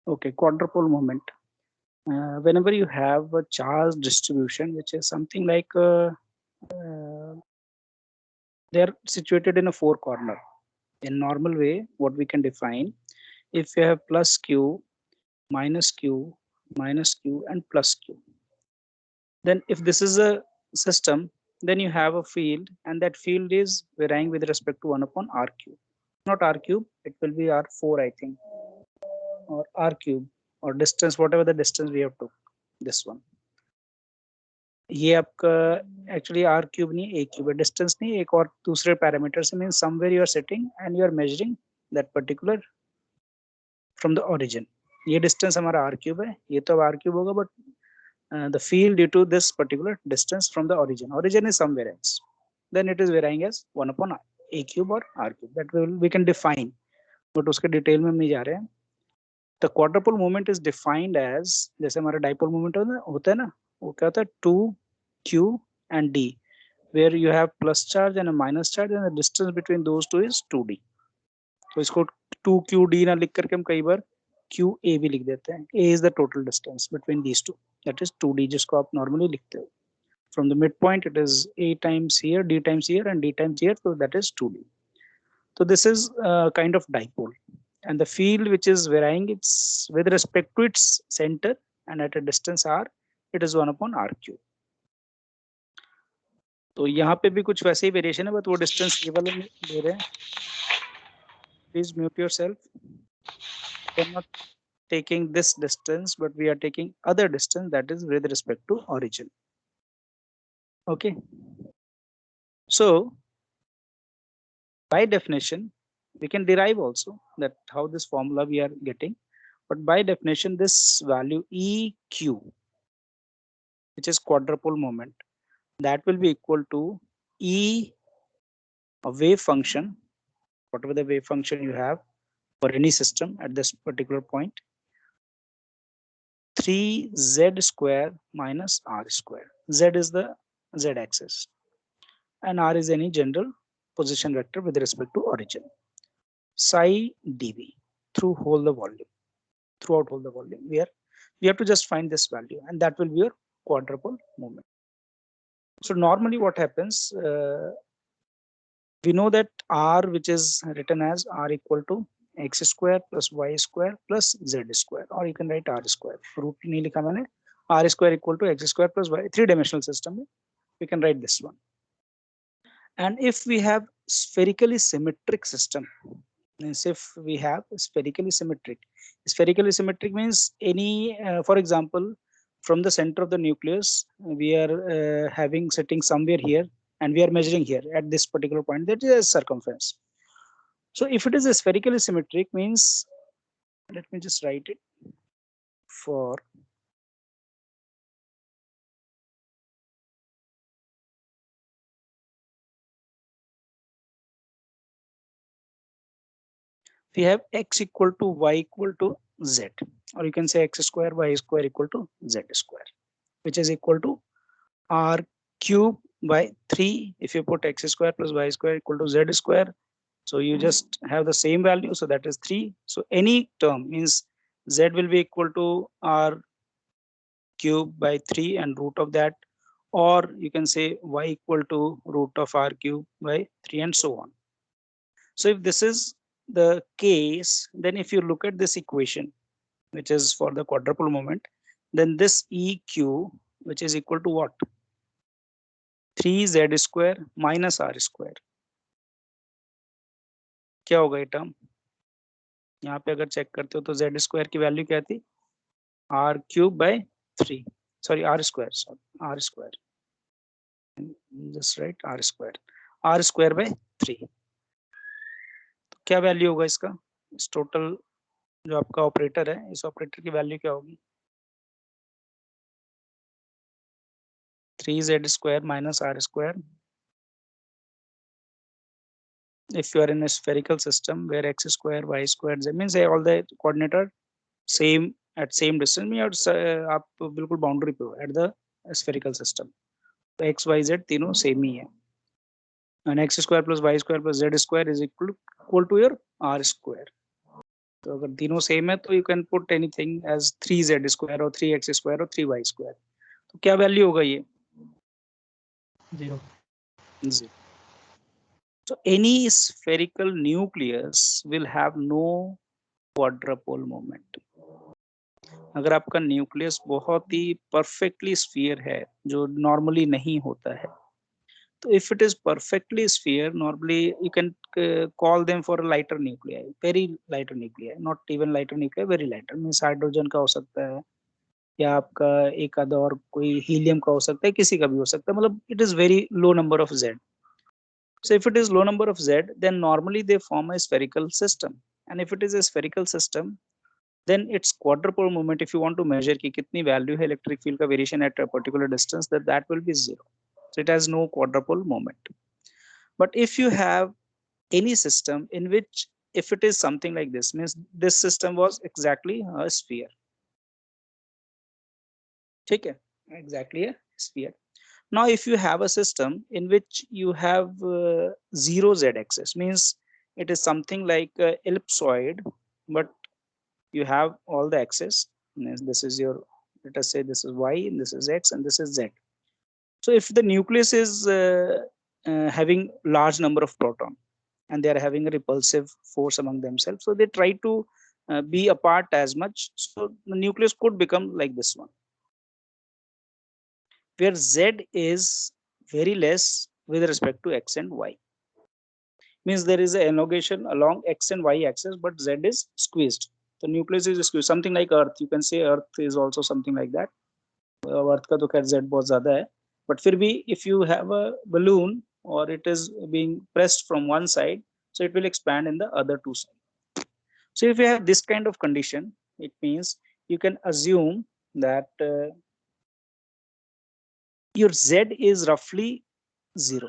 Okay, quadrupole moment. Whenever you have a charge distribution, which is something like they are situated in a four corner. In normal way, what we can define, if you have plus q, minus q, minus q, and plus q, then if this is a system, then you have a field, and that field is varying with respect to 1 upon r cube. Not r cube, it will be r4, I think, or r cube, or distance, whatever the distance we have took. This one. ये आपका actually are cube नहीं, ए cube है. Distance नहीं, एक और दूसरे parameter से mean somewhere you are sitting and you are measuring that particular from the origin. ये डिस्टेंस हमारा आर क्यूब है, ये तो अब आर क्यूब होगा, but the field due to this particular distance from the origin is somewhere else, then it is varying as 1 upon a cube or r cube. That we can define, but उसके detail में हम नहीं जा रहे हैं. The quadrupole moment is defined as, जैसे हमारा dipole moment होता है ना, वो क्या होता है 2q and d, where you have plus charge and a minus charge and the distance between those two is 2d. तो इसको 2qd ना लिख करके हम कई बार qa भी लिख देते हैं. a is the total distance between these two, that is 2d, जिसको आप normally लिखते हो. From the midpoint it is a times here, d times here, and d times here, so that is 2d. So this is a kind of dipole, and the field which is varying, it's with respect to its center and at a distance r, it is 1 upon r cube. तो यहाँ पे भी कुछ वैसे ही variation है, but वो distance केवल दे रहे हैं. Please mute yourself. We are not taking this distance, but we are taking other distance, that is with respect to origin. Okay, so by definition we can derive also that how this formula we are getting, but by definition this value eq, which is quadrupole moment, that will be equal to e, a wave function, whatever the wave function you have for any system at this particular point, 3z square minus r square. Z is the z-axis and r is any general position vector with respect to origin. Psi dv throughout whole the volume. We have to just find this value, and that will be your quadrupole moment. So normally what happens, we know that r, which is written as r equal to x square plus y square plus z square, or you can write r square. Root नहीं लिखा मैंने. R square equal to x square plus y, three-dimensional system, we can write this one. And if we have spherically symmetric system, means if we have spherically symmetric means any, for example, from the center of the nucleus, we are having sitting somewhere here, and we are measuring here at this particular point, that is a circumference. So if it is a spherically symmetric means, let me just write it for we have x equal to y equal to z, or you can say x square y square equal to z square, which is equal to r cube by 3. If you put x square plus y square equal to z square, so you just have the same value, so that is 3. So any term means z will be equal to r cube by 3 and root of that, or you can say y equal to root of r cube by 3 and so on. So if this is the case, then if you look at this equation, which is for the quadrupole moment, then this EQ, which is equal to what? 3z square minus r square. क्या होगा ये term? यहाँ पे अगर check करते हो तो z square की वैल्यू क्या थी? r cube by 3, sorry r square, just write r square by 3. तो क्या वैल्यू होगा इसका? इस टोटल जो आपका ऑपरेटर है, इस ऑपरेटर की वैल्यू क्या होगी? 3z square minus r square. If you are in a spherical system where x square, y square, z means all the coordinate are same at same distance में, और आप बिल्कुल बाउंड्री पे हो at the spherical system. तो x, y, z तीनों same ही है. And x square plus y square plus z square is equal to your r square. तो अगर तीनों सेम है तो you can put anything as 3z² और 3x² और 3y². तो क्या वैल्यू होगा ये? 0. So any spherical nucleus will have no quadrupole moment. अगर आपका न्यूक्लियस बहुत ही परफेक्टली स्फीयर है, जो नॉर्मली नहीं होता है, तो if it is perfectly sphere, normally you can call them for a lighter nuclei, very lighter nuclei, not even lighter nuclei, very lighter, means hydrogen का हो सकता है, या आपका एक आधा और कोई हीलियम का हो सकता है, किसी का भी हो सकता है, मतलब it is very low number of Z. So if it is low number of Z, then normally they form a spherical system, and if it is a spherical system, then its quadrupole moment, if you want to measure कि कितनी value है electric field का variation at a particular distance, that will be 0. So it has no quadrupole moment. But if you have any system in which, if it is something like this, means this system was exactly a sphere. ठीक है, exactly a sphere. Now if you have a system in which you have zero z-axis, means it is something like ellipsoid, but you have all the axes. This is your, let us say this is y, and this is x, and this is z. So if the nucleus is having large number of proton, and they are having a repulsive force among themselves, so they try to be apart as much, so the nucleus could become like this one, where z is very less with respect to x and y. Means there is an elongation along x and y axis, but z is squeezed. The nucleus is squeezed, something like earth. You can say earth is also something like that. Earth का तो खैर z बहुत ज़्यादा है, but फिर भी if you have a balloon or it is being pressed from one side, so it will expand in the other two sides. So if you have this kind of condition, it means you can assume that your z is roughly 0.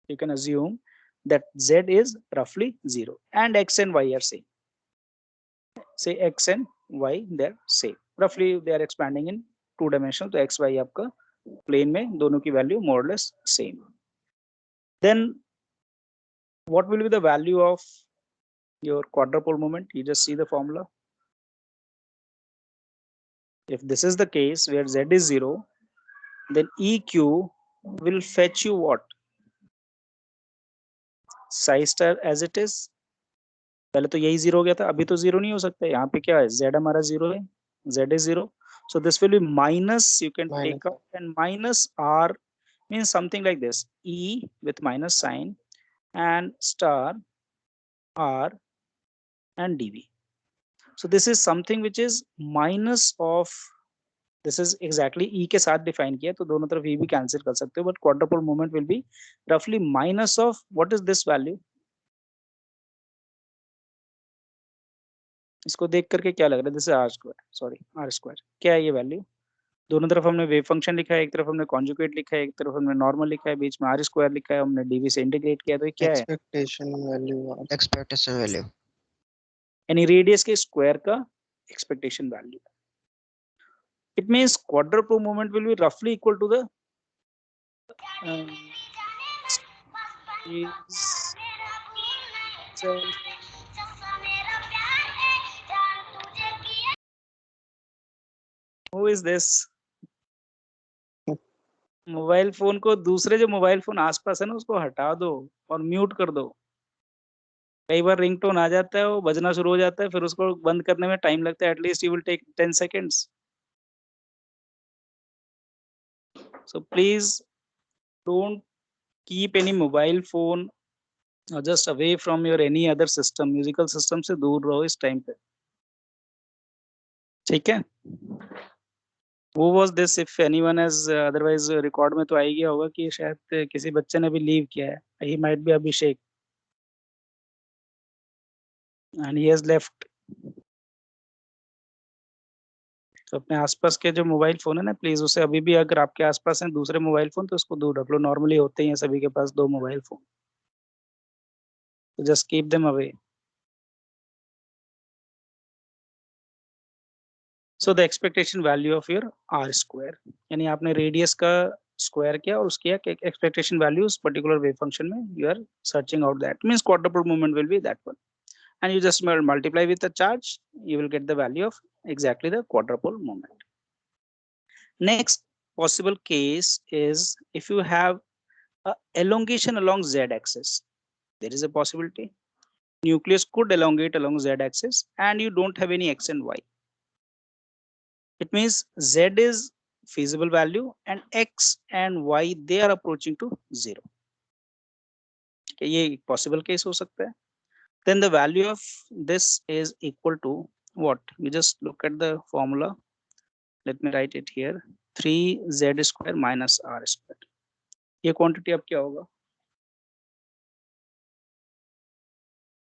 You can assume that z is roughly 0 and x and y are same. Say x and y, they're same. Roughly they are expanding in 2 dimensional. तो x y आपका plane में दोनों की value more or less same. Then what will be the value of your quadrupole moment? You just see the formula. If this is the case where z is 0, then eq will fetch you what? Psi star as it is. पहले तो यही 0 हो गया था, अभी तो 0 नहीं हो सकता. यहाँ पे क्या है? Z हमारा 0 है, Z is 0. So this will be minus, you can take out, and minus R means something like this, E with minus sign and star R and dV. So this is something which is minus of, this is exactly E के साथ define किया, तो दोनों तरफ E भी cancel कर सकते हो, but quadrupole moment will be roughly minus of, what is this value? इसको देख करके क्या लग रहा है? This is r², sorry r². क्या है ये वैल्यू? दोनों तरफ हमने वेव फंक्शन लिखा है, एक तरफ हमने कॉन्जुगेट लिखा है, एक तरफ हमने नॉर्मल लिखा है, बीच में r² लिखा है, हमने dv से इंटीग्रेट किया, तो ये क्या है? एक्सपेक्टेशन वैल्यू यानी रेडियस के स्क्वायर का expectation value. It means quadrupole moment will be roughly equal to the who is this? Mobile phone को, दूसरे जो मोबाइल फोन आसपास है ना, उसको हटा दो और म्यूट कर दो. कई बार रिंगटोन आ जाता है, वो बजना शुरू हो जाता है, फिर उसको बंद करने में टाइम लगता है. At least you will take 10 seconds. So please don't keep any mobile phone just away from your any other system. Musical system से दूर रहो इस टाइम पे, ठीक है? Who was this? If anyone has otherwise record में तो आ ही गया होगा कि शायद किसी बच्चे ने भी लीव किया है. He might be Abhishek and he has left. तो अपने आसपास के जो मोबाइल फोन है ना, प्लीज उसे अभी भी, अगर आपके आसपास हैं दूसरे मोबाइल फोन, तो उसको दूर रख लो. नॉर्मली होते ही हैं सभी के पास 2 मोबाइल फोन, तो just keep them away. So the expectation value of your r², यानी आपने रेडियस का स्क्वायर किया और उसकी एक्सपेक्टेशन वैल्यू उस पर्टिकुलर वेव फंक्शन में you are searching out, that means quadruple movement will be that one. and you just multiply with the charge, you will get the value of exactly the quadrupole moment. Next possible case is if you have a elongation along z axis. There is a possibility nucleus could elongate along z axis and you don't have any x and y. It means z is feasible value and x and y they are approaching to 0. Okay, ये एक possible case हो सकता है. Then the value of this is equal to what? You just look at the formula. Let me write it here. 3z square minus r square. ये quantity अब क्या होगा?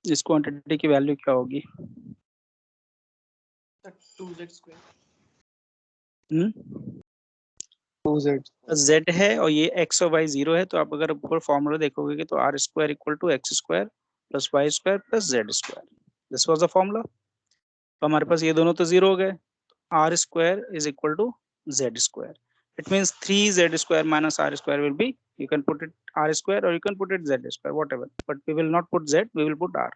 इस क्वांटिटी की वैल्यू क्या होगी? 2z square. 2z z है और ये x और y 0 है, तो आप अगर ऊपर फॉर्मूला देखोगे तो r square equal to x square plus y square plus z square. This was the formula. तो हमारे पास ये दोनों तो 0 हो गए. r square is equal to z square. It means 3z square minus r square will be, you can put it r square or you can put it z square, whatever. But we will not put z, we will put r.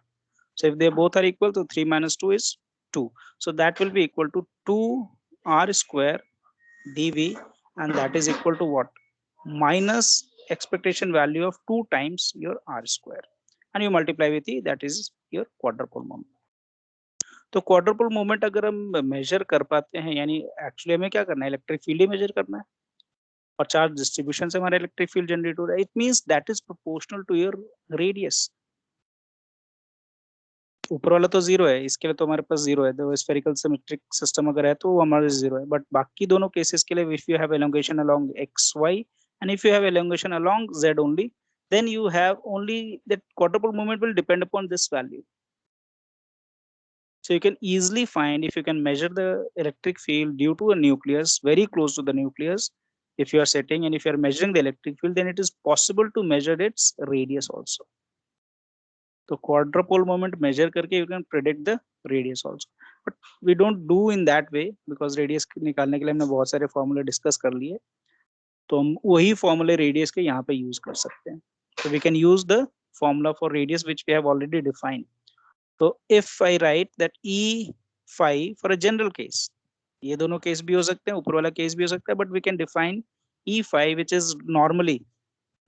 So if they both are equal, so 3 minus 2 is 2. So that will be equal to 2r square dv, and that is equal to what? Minus expectation value of 2 times your r square. And you multiply with e, that is your quadrupole moment. तो quadruple moment अगर हम major कर पाते हैं, यानी actually हमें क्या करना है, इलेक्ट्रिक फील्ड ही मेजर करना है और चार्ज डिस्ट्रीब्यूशन से हमारा इलेक्ट्रिक फील्ड जनरेट हो रहा है. It means that is proportional to your radius. ऊपर वाला तो 0 है, इसके लिए तो हमारे पास 0 है. तो स्फेरिकल सिमेट्रिक सिस्टम अगर है तो वो हमारे 0 है. बट बाकी दोनों केसेस के लिए if you have elongation along X Y and if you have elongation along Z only, then you have only that quadrupole moment will depend upon this value. So you can easily find, if you can measure the electric field due to a nucleus very close to the nucleus, if you are setting and if you are measuring the electric field, then it is possible to measure its radius also. So quadrupole moment measure करके you can predict the radius also. But we don't do in that way because radius निकालने के लिए हमने बहुत सारे formula discuss कर लिए. तो हम वही formula radius के यहाँ पे use कर सकते हैं. So we can use the formula for radius which we have already defined. तो if I write that E phi for a general case, ये दोनों केस भी हो सकते हैं, ऊपर वाला केस भी हो सकता है, but we can define E phi which is normally,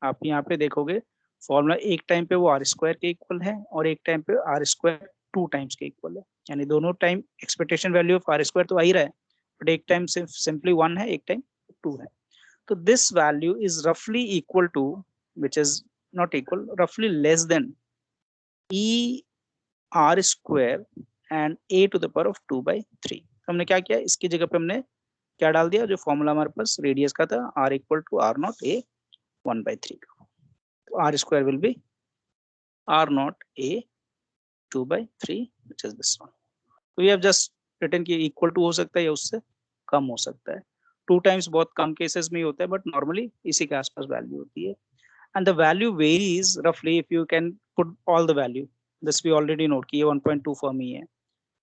आप यहाँ पे देखोगे फॉर्मूला एक टाइम पे वो आर स्क्वायर के इक्वल है और एक टाइम पे आर स्क्वायर 2 टाइम्स के इक्वल है. यानी दोनों time expectation value of r square तो आ ही रहा है, बट एक टाइम सिंपली 1 है, एक टाइम 2 है. तो दिस वैल्यू इज रफली equal to, which is not equal, रफली less than E R square and A to the power of 2/3. हमने क्या किया, इसकी जगह पे हमने क्या डाल दिया, जो फॉर्मूला हमारे पास रेडियस का था, r equal to r naught ए 1/3 का. तो r square will be r naught a 2/3 which is this one. तो ये अब जस्ट रिटर्न की इक्वल टू हो सकता है या उससे कम हो सकता है. 2 टाइम्स बहुत कम केसेस में ही होता है, बट नॉर्मली इसी के आसपास वैल्यू होती है. एंड द वैल्यू वेरीज रफली if you can put all the value. This we already note कि ये 1.2 फर्मी है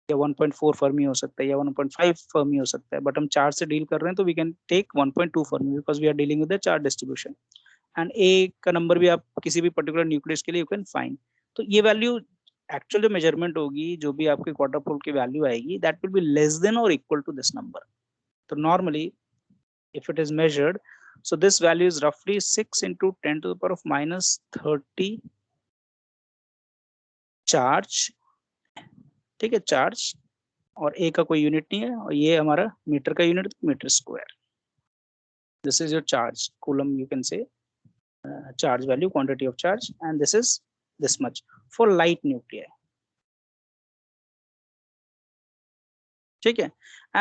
या 1.4 फर्मी हो सकता है या 1.5 फर्मी हो सकता है, बट हम चार्ज से डील कर रहे हैं तो we can take 1.2 fermi because we are dealing with the charge distribution. And A का नंबर भी आप किसी भी पर्टिकुलर न्यूक्लियस के लिए यू कैन फाइंड. तो ये वैल्यू एक्चुअल जो मेजरमेंट होगी, जो भी आपके क्वाड्रपोल की वैल्यू आएगी, that will be less than और इक्वल टू दिस नंबर. तो normally if it is measured, so this value is roughly 6 into 10 to the power of minus 30 charge. ठीक है, चार्ज, और ए का कोई यूनिट नहीं है और ये हमारा मीटर का unit, metre square. This is your charge coulomb, you can say charge value, quantity of charge, and this is this much for light nuclei. ठीक है.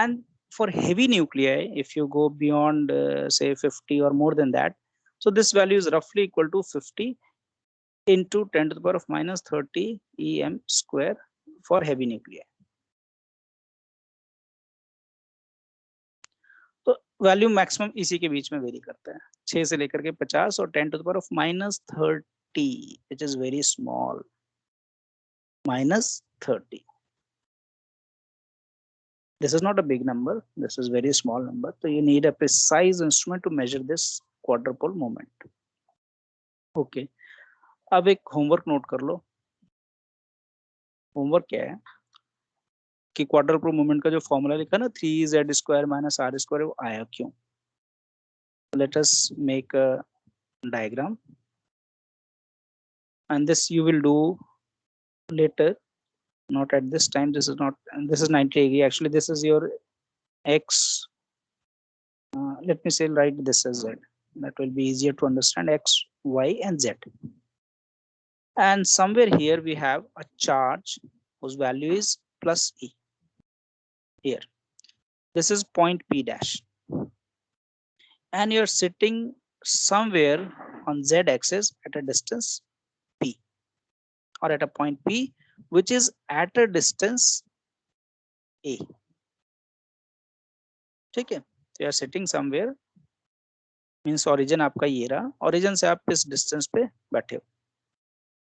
And for heavy nuclei, if you go beyond say 50 or more than that, so this value is roughly equal to 50 into 10 to the power of minus 30 em square for heavy nuclei. तो value maximum इसी के बीच में very करता है, 6 से लेकर के 50 और 10 to the power of minus 30 which is very small, minus 30. This is not a big number, this is very small number, so you need a precise instrument to measure this quadrupole moment. Okay, अब एक homework note कर लो. Homework क्या है कि quadruple movement का जो formula लिखा ना 3z² माइनस r², वो आया क्यों? Let us make a diagram, and this you will do later, not at this time. This is not, and this is 90 degree. Actually this is your x. Let me say write this as z. That will be easier to understand. X, y and z. And somewhere here we have a charge whose value is plus e. Here this is point p dash, and you're sitting somewhere on z axis at a distance p, or at a point p which is at a distance a. ठीक है, तो you're sitting somewhere, means origin आपका ये रहा, origin से आप इस distance पे बैठे हो।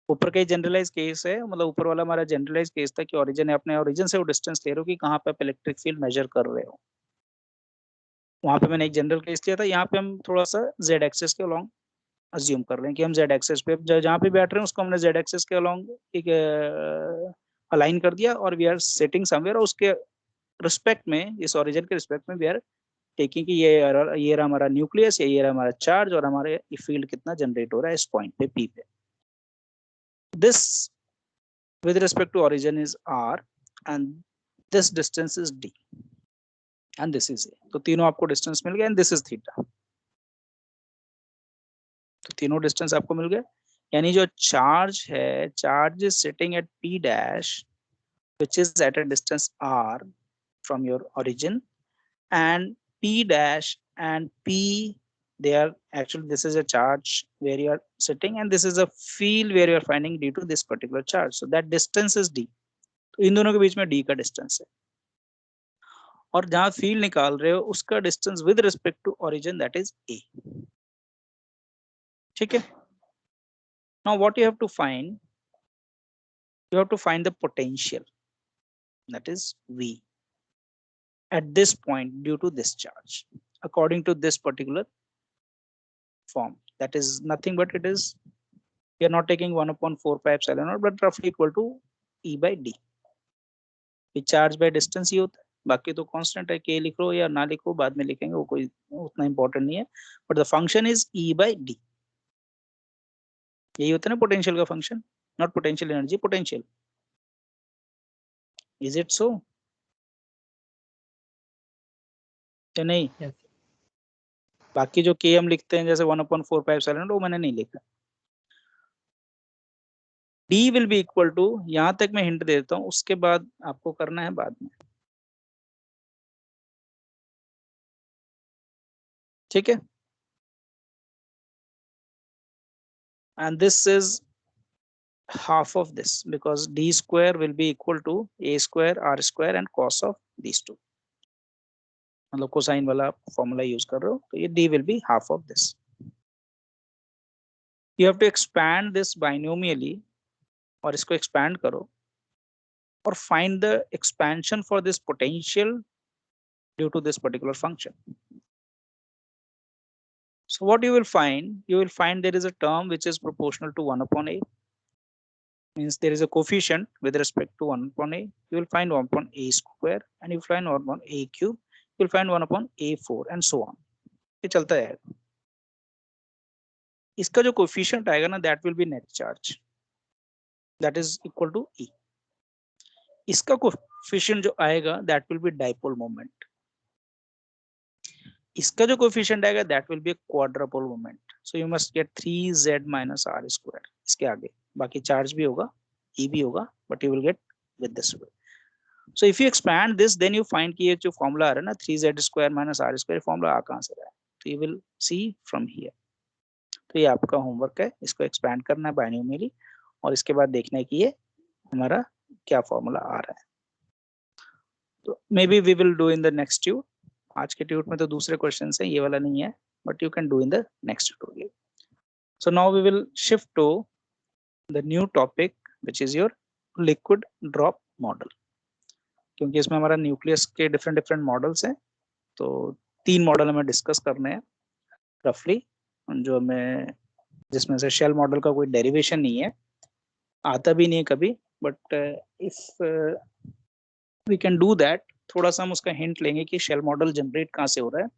ऊपर का जनरलाइज केस है, मतलब ऊपर वाला हमारा जनरलाइज केस था कि ओरिजिन है, अपने ओरिजिन से वो डिस्टेंस ले रहे हो कि कहाँ पे आप इलेक्ट्रिक फील्ड मेजर कर रहे हो। वहां पे मैंने एक जनरल केस लिया था, यहाँ पे हम थोड़ा सा जेड एक्सेस के अलोंग अज्यूम कर रहे हैं कि हम जेड एक्सेस पे जहाँ पे बैठ रहे हैं उसको हमने जेड एक्सेस के अलोंग एक अलाइन कर दिया, और वी आर सिटिंग समवेयर, और उसके रिस्पेक्ट में, इस ओरिजिन के रिस्पेक्ट में वी आर टेकिंग कि ये रहा हमारा न्यूक्लियस, ये रहा हमारा चार्ज, और हमारे फील्ड कितना जनरेट हो रहा है इस पॉइंट पे पी पे। This with respect to origin is r, and this distance is d, and this is a. तो तीनों आपको डिस्टेंस मिल गया, and this is theta. तो तीनों डिस्टेंस आपको मिल गया, यानी जो चार्ज है, charge is sitting at p dash which is at a distance r from your origin, and p dash and p, they are actually, this is a charge where you are sitting, and this is a field where you are finding due to this particular charge, so that distance is d. तो इन दोनों के बीच में d का distance है, और जहां field निकाल रहे हो उसका distance with respect to origin, that is a. ठीक है, now what you have to find, you have to find the potential, that is v, at this point due to this charge according to this particular form. That is nothing but it is, we are not taking 1 upon 4 pi epsilon naught, but roughly equal to e by d. ये charge by distance ही होता है, बाकी तो constant है, के लिखो या ना लिखो बाद में लिखेंगे, वो कोई उतना इंपॉर्टेंट नहीं है, but the function is E bye D. यही होता है ना पोटेंशियल का function, not potential energy, potential. Is it so या नहीं? Yes. बाकी जो के हम लिखते हैं जैसे 1 upon 4 pi epsilon, वो मैंने नहीं लिखा। D will be equal to, यहां तक मैं हिंट दे देता हूं, उसके बाद आपको करना है बाद में। ठीक है, and this is half of this because d square will be equal to a square r square and cos of these two, मतलब कोसाइन वाला फॉर्मूला यूज कर रहे हो, तो ये d will be half of this. You have to expand this binomially, और इसको expand करो और find the expansion for this potential due to this particular function. So what you will find there is a term which is proportional to 1 upon a, means there is a coefficient with respect to 1 upon a. You will find 1 upon a square, and you will find 1 upon a cube, you will find 1 upon a4 and so on. ये चलता है। इसका जो coefficient आएगा ना, that will be net charge, that is equal to e. इसका coefficient जो आएगा that will be dipole moment. इसका जो कोफिशिएंट आएगा that will be quadrupole moment. So you must get 3z minus r square. इसके आगे बाकी चार्ज भी होगा, ई भी होगा, but you will get with this way. So if you expand this, then you find कि ये जो फॉर्मूला आ रहा है ना 3z square minus r square, formula आ कहाँ से रहा है, तो you will see from here. तो ये आपका होमवर्क है, इसको एक्सपैंड करना है बाइनोमियली, और इसके बाद देखना है कि ये हमारा क्या फॉर्मूला आ रहा है। तो maybe we will do in the next tut. आज के ट्यूट में तो दूसरे क्वेश्चन है, ये वाला नहीं है, but you can do in the next tutorial. So now we will shift to the new topic which is your liquid drop model, क्योंकि इसमें हमारा न्यूक्लियस के डिफरेंट मॉडल्स हैं, तो 3 मॉडल हमें डिस्कस करने हैं रफली, जो हमें, जिसमें से शेल मॉडल का कोई डेरिवेशन नहीं है, आता भी नहीं है कभी, but if we can do that, थोड़ा सा हम उसका हिंट लेंगे कि शेल मॉडल जनरेट कहाँ से हो रहा है,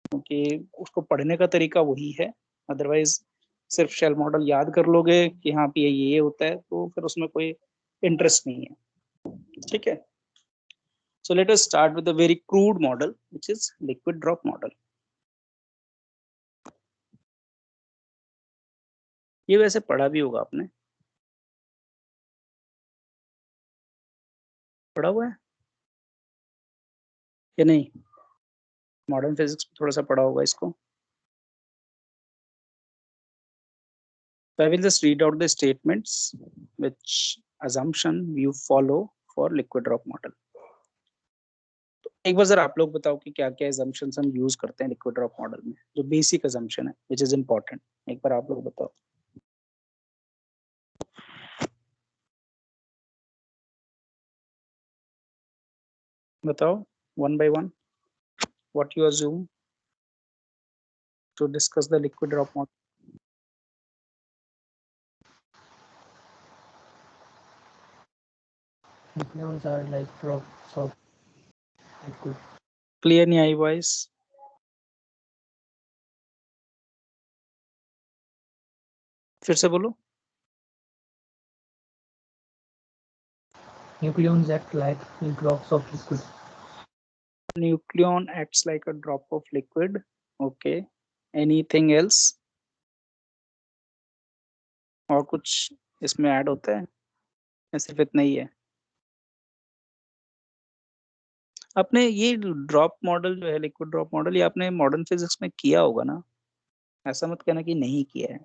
क्योंकि उसको पढ़ने का तरीका वही है। अदरवाइज सिर्फ शेल मॉडल याद कर लोगे कि हाँ पे ये होता है, तो फिर उसमें कोई इंटरेस्ट नहीं है। ठीक है, so let us start with a very crude model, which is liquid drop model. ये वैसे पढ़ा भी होगा आपने, पढ़ा हुआ है या नहीं? मॉडर्न फिजिक्स में थोड़ा सा पढ़ा होगा इसको। So I will just read out the statements which assumption you follow for liquid drop model. तो एक बार जरा आप लोग बताओ कि क्या क्या assumptions हम यूज करते हैं लिक्विड ड्रॉप मॉडल में, जो बेसिक assumption है which is important। एक बार आप लोग बताओ, बताओ one by one what you assume to discuss the liquid drop model. Nucleons are like drops of liquid. Clear नहीं आई वॉइस? फिर से बोलो। Nucleons act like drops of liquid. Nucleon acts like a drop of liquid. Okay. Anything else? और कुछ इसमें add होता है या सिर्फ इतना ही है? आपने ये ड्रॉप मॉडल जो है, लिक्विड ड्रॉप मॉडल, ये आपने मॉडर्न फिजिक्स में किया होगा ना? ऐसा मत कहना कि नहीं किया है।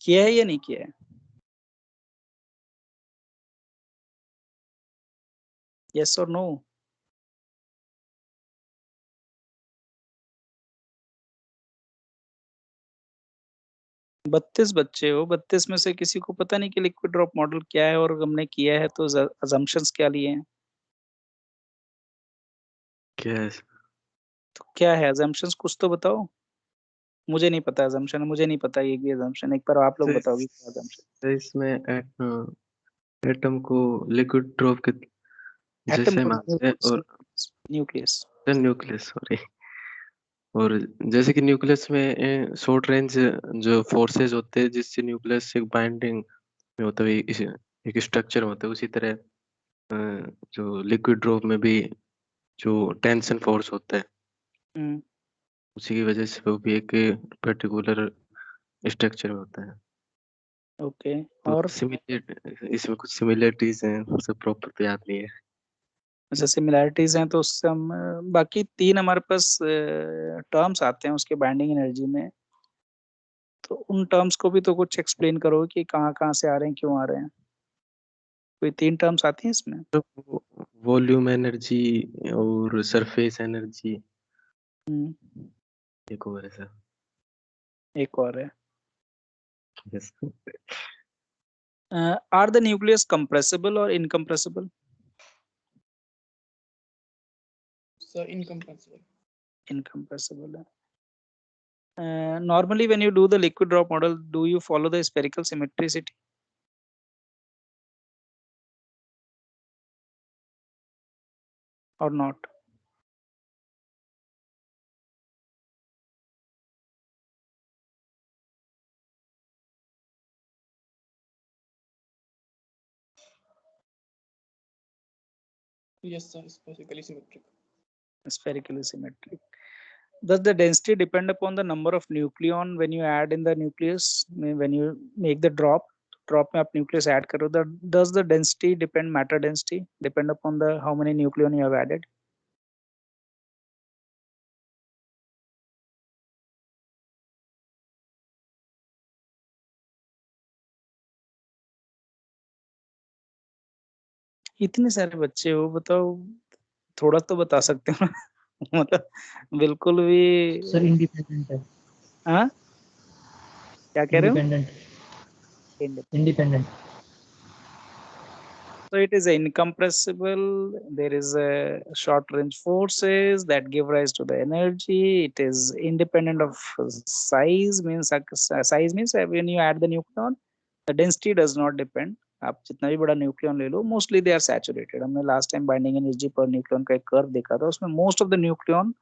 किया है या नहीं किया है? यस और नो? 32 बच्चे हो, 32 में से किसी को पता नहीं कि लिक्विड ड्रॉप मॉडल क्या है, और हमने किया है तो अजम्पशंस क्या लिए हैं? क्या है तो क्या है अजम्पशंस, कुछ तो बताओ। मुझे नहीं पता अजम्पशन, मुझे नहीं पता ये भी अजम्पशन, एक बार आप लोग बताओगे क्या अजम्पशन। इसमें एटम को लिक्विड ड्रॉप के एटम जैसे को मानते हैं और न्यूक्लियस। Nucleus, sorry. और जैसे कि न्यूक्लियस में शॉर्ट रेंज जो फोर्सेस होते हैं जिससे न्यूक्लियस एक बाइंडिंग में होता है, एक स्ट्रक्चर होता है, उसी तरह जो लिक्विड ड्रॉप में भी जो टेंशन फोर्स होता है, हम्म, उसी की वजह से वो भी एक पर्टिकुलर स्ट्रक्चर में होता है। ओके। तो और सिमिलर इसमें कुछ सिमिलरिटीज हैं, उसे प्रॉपर तो याद नहीं है। अच्छा, सिमिलैरिटीज हैं तो उससे हम बाकी तीन हमारे पास टर्म्स आते हैं उसके बाइंडिंग एनर्जी में, तो उन टर्म्स को भी तो कुछ एक्सप्लेन करो कि कहाँ कहाँ से आ रहे हैं, क्यों आ रहे हैं। कोई तीन टर्म्स आती हैं इसमें? तो वॉल्यूम एनर्जी और सरफेस एनर्जी, हम्म, एक और है सर। एक और है। Yes. Are the nucleus compressible और इनकम्प्रेसिबल? So incomprehensible. इनकम्प्रेसिबल है। Normally when you do the liquid drop model, do you follow the spherical symmetricity or not? Yes, sir. It's basically symmetric. Spherically symmetric. Does the density depend upon the number of nucleon when you add in the nucleus? When you make the drop में आप nucleus add करो, does the density depend, matter density depend upon the how many nucleon you have added? इतने सारे बच्चे हो, बताओ, थोड़ा तो बता सकते हो ना। मतलब बिल्कुल भी। Sir, independent है. हाँ, क्या कह रहे हो? Independent. Independent. Independent. So it is incompressible. There is a short range forces that give rise to the energy. It is independent of size, means size means when you add the nucleon, the density does not depend, आप जितना भी बड़ा nucleon ले लो, mostly they are saturated. हमने last time binding energy पर nucleon का एक curve देखा था, उसमें most of the nucleon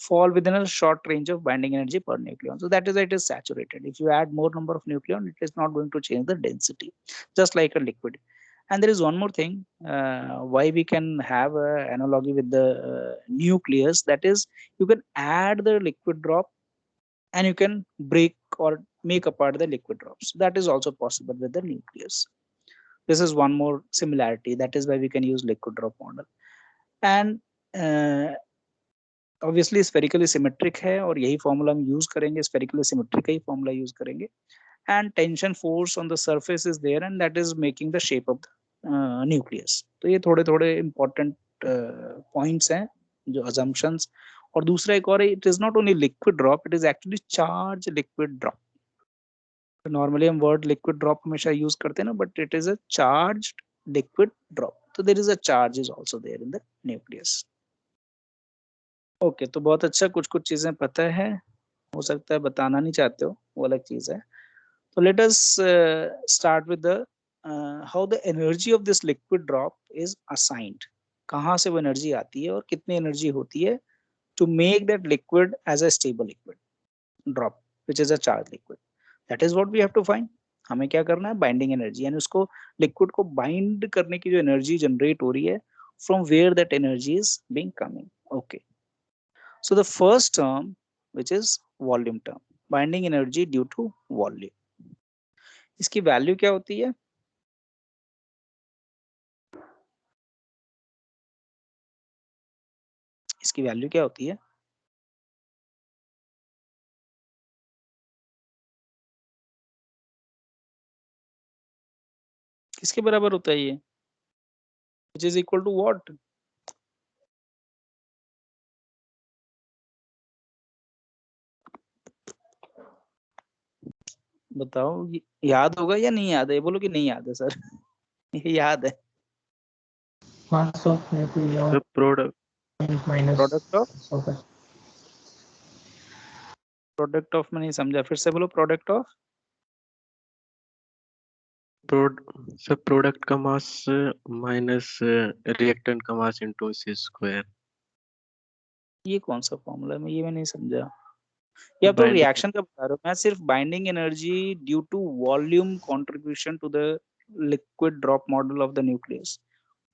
fall within a short range of binding energy per nucleon. So that is why it is saturated. If you add more number of nucleon, it is not going to change the density, just like a liquid. And there is one more thing why we can have an analogy with the nucleus. That is, you can add the liquid drop and you can break or make apart the liquid drops. That is also possible with the nucleus. This is one more similarity. That is why we can use liquid drop model. And obviously spherically symmetric है और यही formula हम use करेंगे, spherically symmetric का ही formula use करेंगे। And tension force on the surface is there and that is making the shape of the nucleus. तो ये थोड़े थोड़े इंपॉर्टेंट पॉइंट्स हैं जो अजम्पशंस। और दूसरा एक और है, it is not only liquid drop, it is actually charge liquid drop. Normally हम वर्ड लिक्विड ड्रॉप हमेशा यूज करते हैं ना, but it is a charge liquid drop. तो there is a charge is also there in the nucleus. Okay, तो बहुत अच्छा, कुछ कुछ चीजें पता है, हो सकता है बताना नहीं चाहते हो, वो अलग चीज है। तो let us start with the how the energy of this liquid drop is assigned. कहाँ से वो एनर्जी आती है और कितनी एनर्जी होती है to make that liquid as a stable liquid drop which is a charge liquid. That is what we have to find. हमें क्या करना है, बाइंडिंग एनर्जी, यानी उसको लिक्विड को बाइंड करने की जो एनर्जी जनरेट हो रही है, from where that energy is being coming. Okay, so the first term, which is volume term, binding energy due to volume, इसकी वैल्यू क्या होती है? इसकी वैल्यू क्या होती है? किसके बराबर होता है ये? which is equal to what? बताओ, याद होगा या नहीं याद है? ये बोलो कि नहीं याद है सर। ये याद है। mass of nucleon The product minus product of, of product of में नहीं समझा, फिर से बोलो। प्रोडक्ट ऑफ, सब प्रोडक्ट का मास माइनस रिएक्टेंट का मास इंटू सी स्क्वायर। ये कौन सा फॉर्मूला है? ये मैं नहीं समझा। या तो बाइंडिंग रिएक्शन का बता रहे हो? मैं सिर्फ binding energy due to volume contribution to the liquid drop model of the nucleus,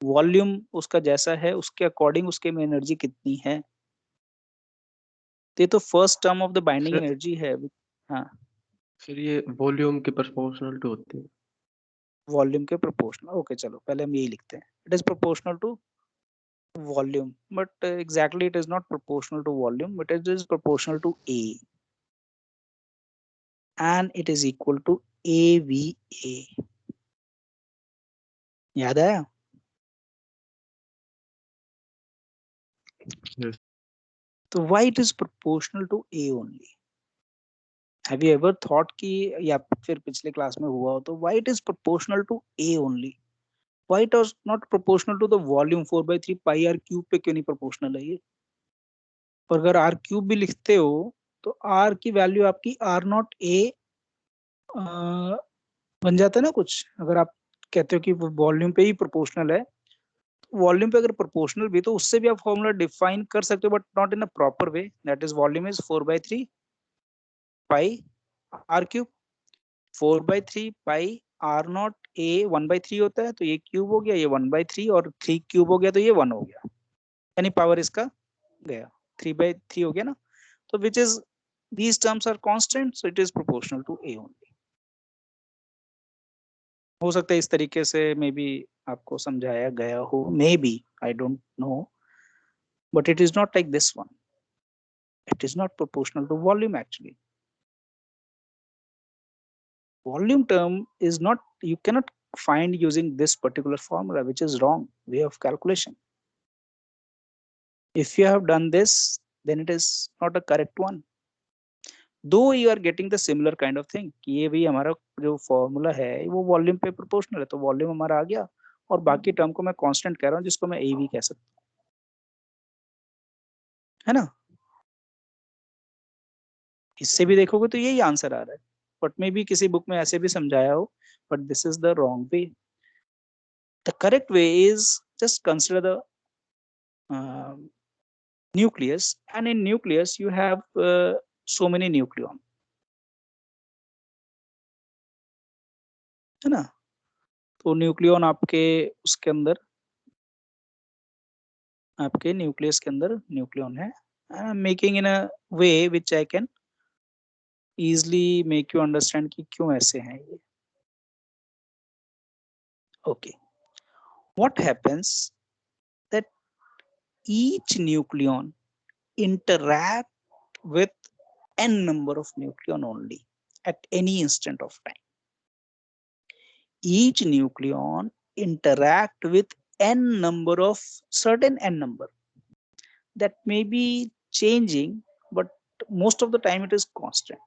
volume उसका जैसा है उसके अकॉर्डिंग उसके में एनर्जी कितनी है। तो ये तो first term of the binding sir, energy है। हाँ, सर ये वॉल्यूम के प्रोपोर्शनल टू होती है। वॉल्यूम के प्रोपोर्शनल। ओके, चलो पहले हम यही लिखते हैं, it is proportional to volume, but exactly it is not proportional to volume, but it is proportional to A and it is equal to A V A. याद आया? Yes. तो why it is proportional to A only? Have you ever thought कि, या फिर पिछले class में हुआ हो तो, why it is proportional to A only? Why it was not proportional to the volume? 4/3 pi R cube पे क्यों नहीं प्रोपोर्शनल है ये? और अगर आर क्यूब भी लिखते हो तो आर की वैल्यू आपकी आर नॉट ए बन जाता है ना कुछ। अगर आप कहते हो कि वॉल्यूम पे ही प्रोपोर्शनल है, वॉल्यूम पे अगर प्रोपोर्शनल भी तो उससे भी आप फॉर्मूला डिफाइन कर सकते हो, but not in a proper way. That is volume is 4/3 pi R cube. 4/3 pi R naught ए 1/3 होता है, तो ये क्यूब हो गया, ये 1/3, और 3 क्यूब हो गया तो ये 1 हो गया, यानी पावर इसका गया, 3/3 हो गया ना। तो which is, these terms are constant, so it is proportional to a only. हो सकता है इस तरीके से मे बी आपको समझाया गया हो, may be, I don't know, but it is not like this one. It is not proportional to volume actually. Volume term is not, you cannot find using this particular formula, which is wrong way of calculation. If you have done this, then it is not a correct one. Though you are getting the similar kind of thing कि ये भी हमारा जो formula है वो volume पे proportional है, तो वॉल्यूम हमारा आ गया, और बाकी टर्म को मैं कांस्टेंट कह रहा हूँ जिसको मैं ए भी कह सकता हूँ, है ना। इससे भी देखोगे तो यही आंसर आ रहा है, बट मे भी किसी बुक में ऐसे भी समझाया हो, but this is the wrong way. The correct way is just consider the nucleus, and in nucleus you have so many nucleon, है ना? तो न्यूक्लियन आपके उसके अंदर, आपके न्यूक्लियस के अंदर न्यूक्लियन है. I am making in a way which I can easily make you understand कि क्यों ऐसे हैं ये. Okay, what happens that each nucleon interact with n number of nucleon only at any instant of time. Each nucleon interact with n number of certain n number that may be changing, but most of the time it is constant.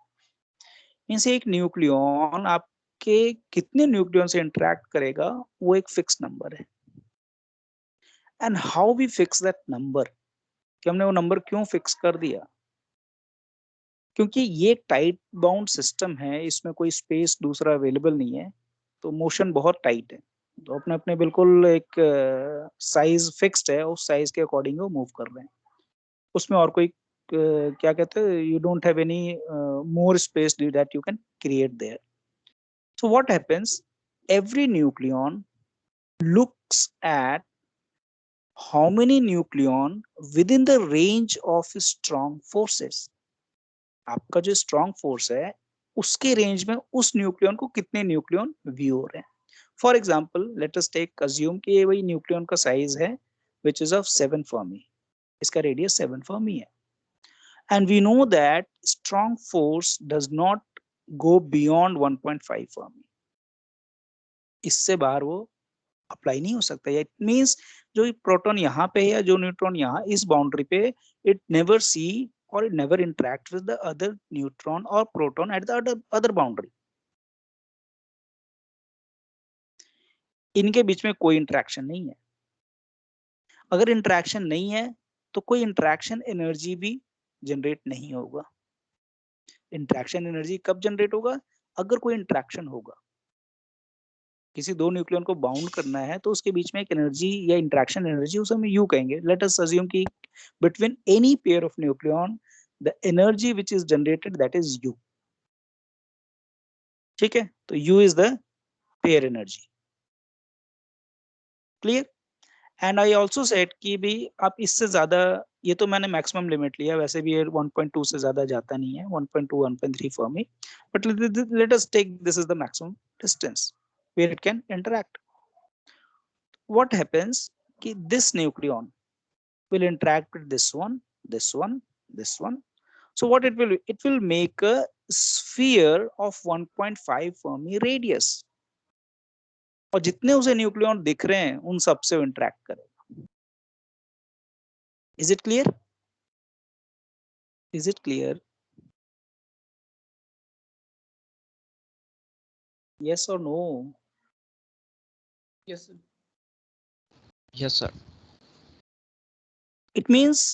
Means एक nucleon आपके कितने nucleon से interact करेगा वो एक fix number है. And how we fix that number, कि हमने वो नंबर क्यों फिक्स कर दिया? क्योंकि ये एक टाइट बाउंड सिस्टम है, इसमें कोई स्पेस दूसरा अवेलेबल नहीं है, तो मोशन बहुत टाइट है. तो अपने अपने बिल्कुल एक साइज फिक्स्ड है, उस साइज के अकॉर्डिंग वो मूव कर रहे हैं. उसमें और कोई क्या कहते हैं, you don't have any more space that you can create their. So what happens? Every nucleon looks at how many nucleon within the range of strong forces. आपका जो strong force है उसके रेंज में उस न्यूक्लियन को कितने nucleon view हो रहे हैं. For example let us take assume कि ये वही न्यूक्लियन का साइज है विच इज ऑफ 7 फर्मी, इसका रेडियस 7 फर्मी है. And we know that strong force does not go beyond 1.5 fermi. इससे बाहर वो अप्लाई नहीं हो सकता. इट मींस जो प्रोटॉन यहाँ पे है या जो न्यूट्रॉन यहाँ इस बाउंड्री पे, इट नेवर सी और it never interact with the other neutron और proton at the other boundary. इनके बीच में कोई इंटरेक्शन नहीं है. अगर इंटरेक्शन नहीं है तो कोई इंटरेक्शन एनर्जी भी जनरेट नहीं होगा. इंटरेक्शन एनर्जी कब जनरेट होगा? अगर कोई इंटरेक्शन होगा, किसी दो न्यूक्लियन को बाउंड करना है तो उसके बीच में एक एनर्जी या इंटरेक्शन एनर्जी, उसे हम यू कहेंगे. लेट अस अज्यूम कि between any pair of nucleon the energy which is generated that is you. ठीक है, तो you is the pair energy. Clear? And I also said कि भी आप इससे ज्यादा, ये तो मैंने मैक्सिमम लिमिट लिया, वैसे भी ये 1.2 से ज्यादा जाता नहीं है, 1.2 1.3 fermi, but let us take this is the maximum distance where it can interact. What happens कि this nucleon will interact with this one, this one, this one. So what it will make a sphere of 1.5 Fermi radius. और जितने उसे nucleon दिख रहे हैं उन सब से इंटरेक्ट करेगा. Is it clear? Is it clear? Yes or no? Yes, sir. Yes, sir. It means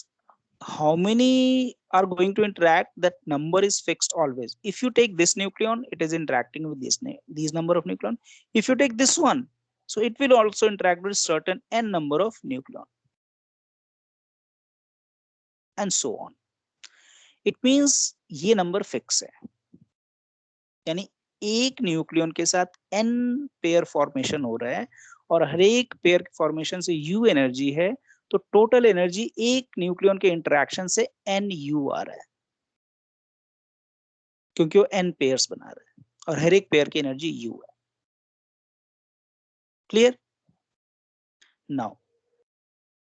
how many are going to interact, that number is fixed always. If you take this nucleon, it is interacting with these number of nucleon. If you take this one, so it will also interact with certain n number of nucleon, and so on. It means ये number fix है, यानी एक nucleon के साथ n pair formation हो रहा है और हर एक पेयर फॉर्मेशन से u एनर्जी है, तो टोटल एनर्जी एक न्यूक्लियन के इंटरेक्शन से nu आ रहा है, क्योंकि वो n पेयर्स बना रहा है और हर एक पेयर की एनर्जी u है. Clear? Now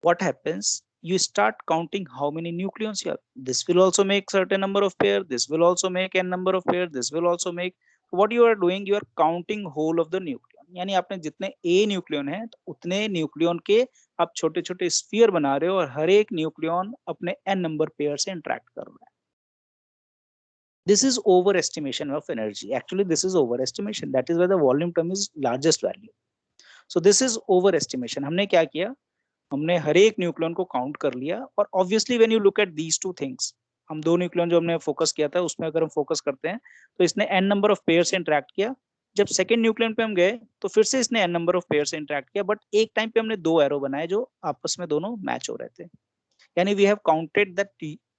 what happens, you start counting how many nucleons you have. This will also make certain number of pair, this will also make n number of pair, this will also make. What you are doing, you are counting whole of the nucleon. यानी आपने जितने a nucleon है तो उतने nucleon के आप छोटे छोटे स्फीयर बना रहे हो और हर एक न्यूक्लियन अपने n नंबर पेयर से इंटरेक्ट कर रहा है. This is overestimation of energy. Actually this is overestimation. That is why the volume term is largest value. So this is overestimation. हमने क्या किया, हमने हर एक न्यूक्लियन को काउंट कर लिया. और obviously when you look at these two things, हम दो न्यूक्लियन जो हमने फोकस किया था उसमें अगर हम फोकस करते हैं तो इसने n नंबर ऑफ पेयर से इंटरेक्ट किया जब सेकेंड न्यूक्लियन पे हम गए तो फिर से इसने n नंबर ऑफ पेयर से इंटरेक्ट किया, बट एक टाइम पे हमने 2 एरो बनाए जो आपस में दोनों मैच हो रहे थे, यानी we have counted that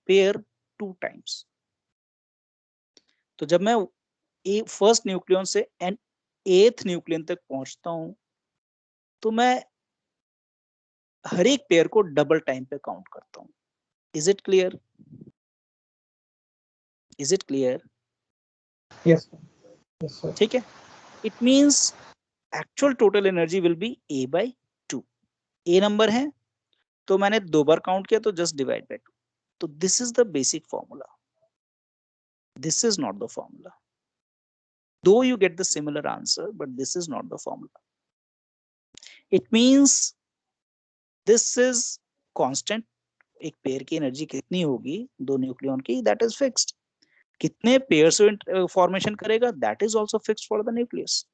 pair 2 times. तो जब मैं फर्स्ट न्यूक्लियन से एन एथ न्यूक्लियन तक पहुंचता हूं तो मैं हर एक पेयर को डबल टाइम पे काउंट करता हूं। Is it clear? Is it clear? Yes, sir. Yes, sir. ठीक है, it means actual total energy will B A by 2। A number है तो मैंने 2 बार काउंट किया तो जस्ट डिवाइड बाय 2। तो this is the basic formula, this is not the formula, though you get the similar answer but this is not the formula. It means this is constant, एक pair की energy कितनी होगी दो nucleon की, that is fixed. कितने pairs formation करेगा, that is also fixed for the nucleus,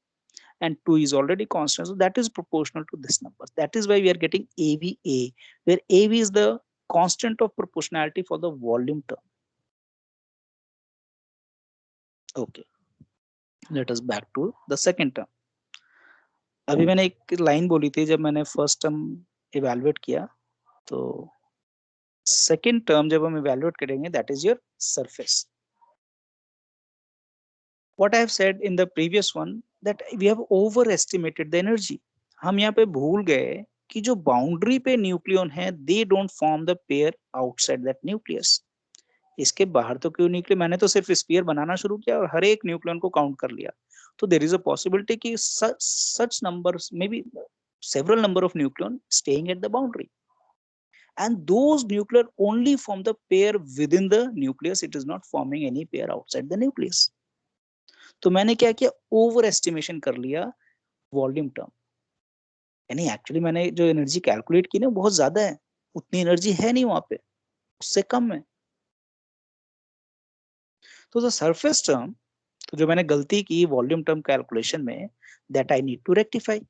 and 2 is already constant, so that is proportional to this number. That is why we are getting AVA, where AV is the constant of proportionality for the volume term. Okay, let us back to the second term. अभी मैंने एक line बोली थी जब मैंने first term evaluate किया, तो second term जब हम इवैल्यूएट करेंगे that is your surface. What I have said in the previous one that we have overestimated the energy. हम यहाँ पे भूल गए कि जो बाउंड्री पे न्यूक्लियन है they don't form the pair outside that nucleus. इसके बाहर तो क्यों निकले, मैंने तो सिर्फ स्फीयर बनाना शुरू किया और हर एक न्यूक्लियन को काउंट कर लिया, तो देयर इज अ पॉसिबिलिटी कि such numbers maybe several number of nucleon staying at the boundary, and those nuclear only form the pair within the nucleus, it is not forming any pair outside the nucleus. तो मैंने क्या किया, over estimation कर लिया volume term, यानी actually मैंने जो energy calculate की ना बहुत ज्यादा है, उतनी एनर्जी है नहीं वहां पे, उससे कम है। तो द सरफेस टर्म, तो जो मैंने गलती की वॉल्यूम टर्म कैलकुलेशन में, that I need to rectify.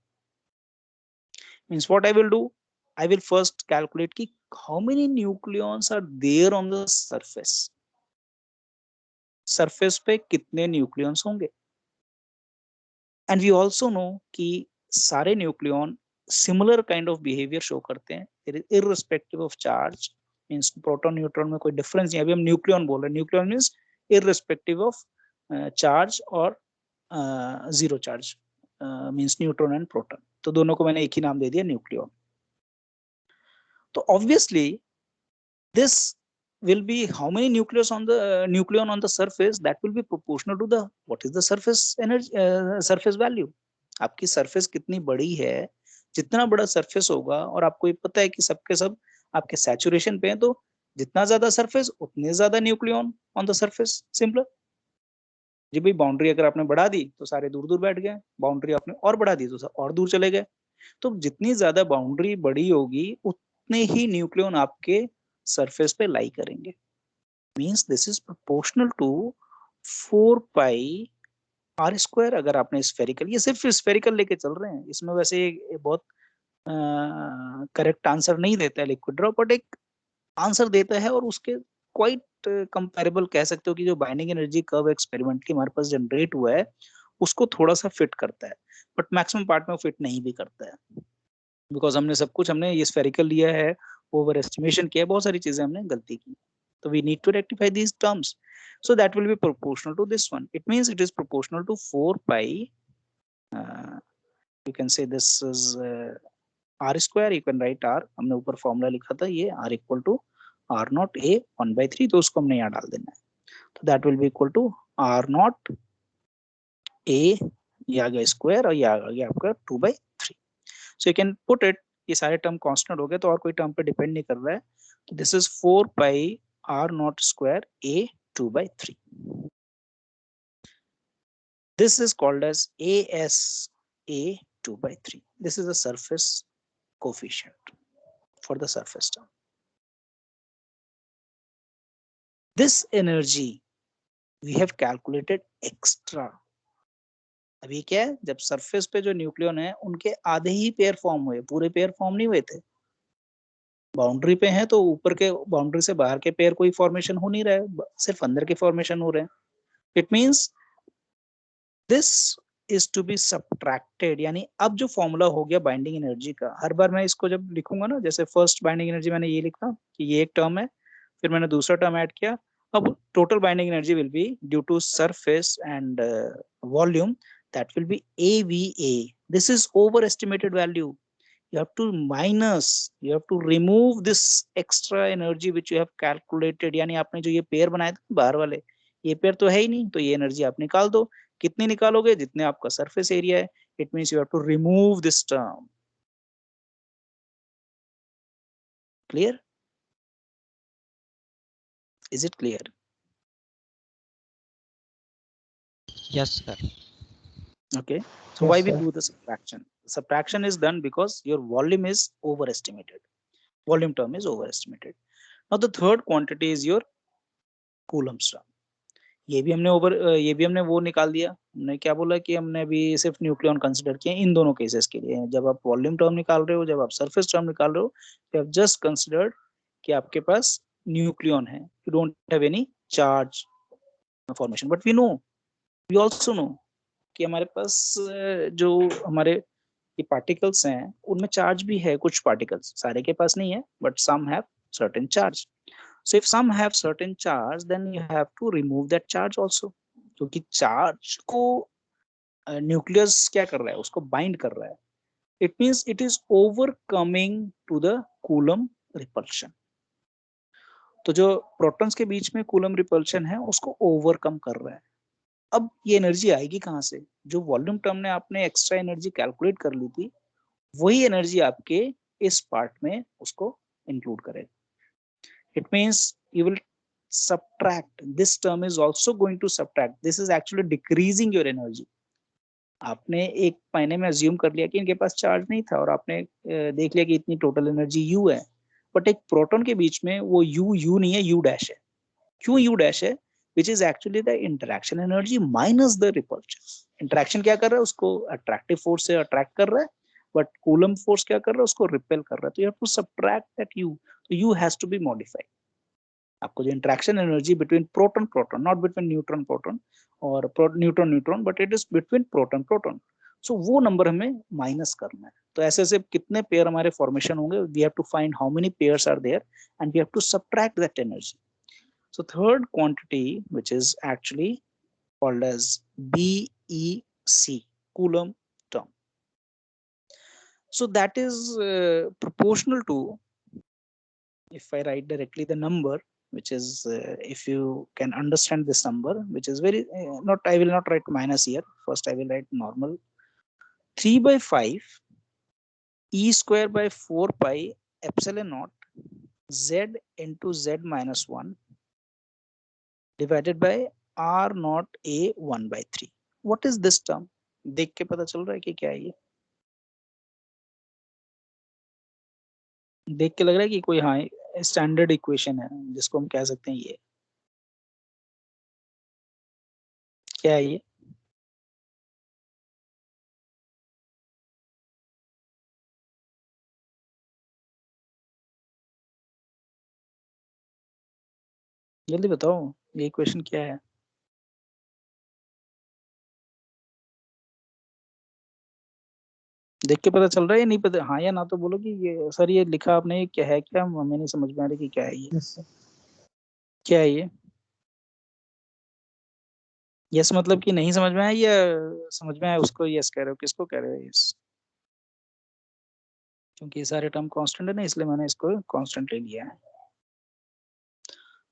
Means what I will do, I will first calculate की how many nucleons are there on the surface, surface पे कितने न्यूक्लियॉन्स होंगे। एंड वी ऑल्सो नो कि सारे nucleon similar kind of behaviour show करते हैं irrespective of charge, means proton neutron में कोई डिफरेंस नहीं। अभी हम न्यूक्लियॉन बोल रहे हैं, nucleon means irrespective of charge और zero charge, means neutron and proton, तो दोनों को मैंने एक ही नाम दे दिया न्यूक्लियॉन। तो obviously this will be how many nucleus on the nucleon on the surface, that will be proportional to the what is the surface energy, surface value। आपकी surface कितनी बड़ी है, जितना बड़ा सरफेस होगा, और आपको ये पता है कि सबके सब आपके सैचुरेशन पे हैं, तो जितना ज्यादा सरफेस उतने ज्यादा nucleon on the surface. Simple जी भाई, बाउंड्री अगर आपने बढ़ा दी तो सारे दूर दूर बैठ गए, बाउंड्री आपने और बढ़ा दी तो सब और दूर चले गए। तो जितनी ज्यादा बाउंड्री बड़ी होगी उतने ही न्यूक्लियन आपके सरफेस पे लाई करेंगे। Means this is proportional to 4 pi R square. अगर आपने स्फेरिकल, ये सिर्फ स्फेरिकल लेके चल रहे हैं, इसमें वैसे ये बहुत करेक्ट आंसर नहीं देता है लिक्विड ड्रॉप, बट एक आंसर देता है, और उसके क्वाइट कंपैरेबल कह सकते हो कि जो बाइंडिंग एनर्जी कर्व एक्सपेरिमेंटली हमारे पास जनरेट हुआ है उसको थोड़ा सा फिट करता है, बट मैक्सिमम पार्ट में फिट नहीं भी करता है, बिकॉज हमने सब कुछ, हमने ये स्फेरिकल लिया है, ओवर एस्टिमेशन किया है, बहुत सारी चीजें हमने गलती की। So we need to rectify these terms. So that will be proportional to this one. It means it is proportional to 4 pi. You can say this is r square. You can write r. हमने ऊपर formula लिखा था, ये r equal to r naught a 1/3, तो उसको हमने यहाँ डाल देना है। तो that will be equal to r naught a, ये आ गया स्क्वायर, और ये आ गया आपका 2/3। So you can put it, ये सारे टर्म कांस्टेंट हो गए, तो और कोई टर्म पे डिपेंड नहीं कर रहा है। तो this is 4 pi r naught square a 2/3. This is called as as a 2/3. This is the surface coefficient for the surface term. This energy we have calculated extra. अभी क्या है, जब सरफेस पे जो न्यूक्लियन है उनके आधे ही पेयर फॉर्म हुए, पूरे पेयर फॉर्म नहीं हुए थे। बाउंड्री पे हैं तो ऊपर के बाउंड्री से बाहर के पेयर कोई फॉर्मेशन हो नहीं रहा है, सिर्फ अंदर के फॉर्मेशन हो रहे हैं। It means this is to be subtracted, यानी अब जो फॉर्मूला हो गया बाइंडिंग एनर्जी का, हर बार मैं इसको जब लिखूंगा ना, जैसे फर्स्ट बाइंडिंग एनर्जी मैंने ये लिखा कि ये एक टर्म है, फिर मैंने दूसरा टर्म ऐड किया, अब total binding energy will be due to surface and volume, that will be AVA. This is overestimated value. You have to minus, you have to remove this extra energy which you have calculated. यानी आपने जो ये pair बनाए थे बाहर वाले, ये pair तो है ही नहीं, तो ये एनर्जी आप निकाल दो। कितनी निकालोगे? जितने आपका सरफेस एरिया है। It means you have to remove this term. Clear? Is it clear? Yes, sir. Okay, so Yes, why we sir. do the subtraction? Subtraction is done because your volume is overestimated, volume term is overestimated. Now the third quantity is your coulombs term. ये भी हमने वो निकाल दिया। हमने क्या बोला कि हमने अभी सिर्फ न्यूक्लियन कंसिडर किए इन दोनों केसेस के लिए। जब आप वॉल्यूम टर्म निकाल रहे हो, जब आप सरफेस टर्म निकाल रहे हो, तो आप जस्ट कंसिडर्ड कि आपके पास न्यूक्लियन है, you don't have any charge formation. But we also know कि हमारे पास जो हमारे ये पार्टिकल्स हैं उनमें चार्ज भी है, कुछ पार्टिकल्स, सारे के पास नहीं है, but some have certain charge. So if some have certain charge, then you have to remove that charge also. क्योंकि चार्ज को न्यूक्लियस क्या कर रहा है? उसको बाइंड कर रहा है। It means it is overcoming to the Coulomb repulsion. तो जो प्रोटॉन्स के बीच में कूलम रिपल्शन है उसको ओवरकम कर रहा है। अब ये एनर्जी आएगी कहाँ से? जो वॉल्यूम टर्म ने आपने एक्स्ट्रा एनर्जी कैलकुलेट कर ली थी, वही एनर्जी आपके इस पार्ट में उसको इंक्लूड करेगा। It means you will subtract. This term is also going to subtract. This is actually decreasing your energy. आपने एक महीने में अज्यूम कर लिया कि इनके पास चार्ज नहीं था और आपने देख लिया कि इतनी टोटल एनर्जी यू है, बट एक प्रोटॉन के बीच में वो यू नहीं है, यू डैश है। क्यों यू डैश है? Which is actually the interaction energy minus the repulsion. Interaction क्या कर रहा है? उसको अट्रैक्टिव फोर्स से अट्रैक्ट कर रहा है, बट कूलम फोर्स क्या कर रहा है? उसको रिपेल कर रहा है। तो you have to subtract that you, तो you has to be modified. आपको जो interaction energy between proton proton, not between neutron proton और neutron neutron, but it is between proton proton, so वो नंबर हमें माइनस करना है। तो ऐसे ऐसे कितने पेयर हमारे फॉर्मेशन होंगे, we have to find how many pairs are there and we have to subtract that energy. So third quantity which is actually called as BEC, coulomb term. So that is proportional to, if I write directly the number, which is if you can understand this number, which is very not, I will not write minus here, first I will write normal, 3/5 e square by 4 pi epsilon naught z into z minus 1 divided by r naught a 1/3. What is this term? देख के पता चल रहा है कि क्या है ये? देख के लग रहा है कि कोई, हाँ, स्टैंडर्ड इक्वेशन है जिसको हम कह सकते हैं ये क्या है? ये जल्दी बताओ, ये इक्वेशन क्या है? देख के पता चल रहा है या नहीं पता? हाँ या ना तो बोलो कि ये सर ये लिखा आपने, ये क्या है, क्या हमें नहीं समझ में आ रही कि क्या है ये? Yes, sir. क्या है ये? यस मतलब कि नहीं समझ में आया, या समझ में आया उसको यस कह रहे हो? किसको कह रहे हो यस? क्योंकि ये सारे टर्म कांस्टेंट है ना, इसलिए मैंने इसको कांस्टेंट ले लिया है।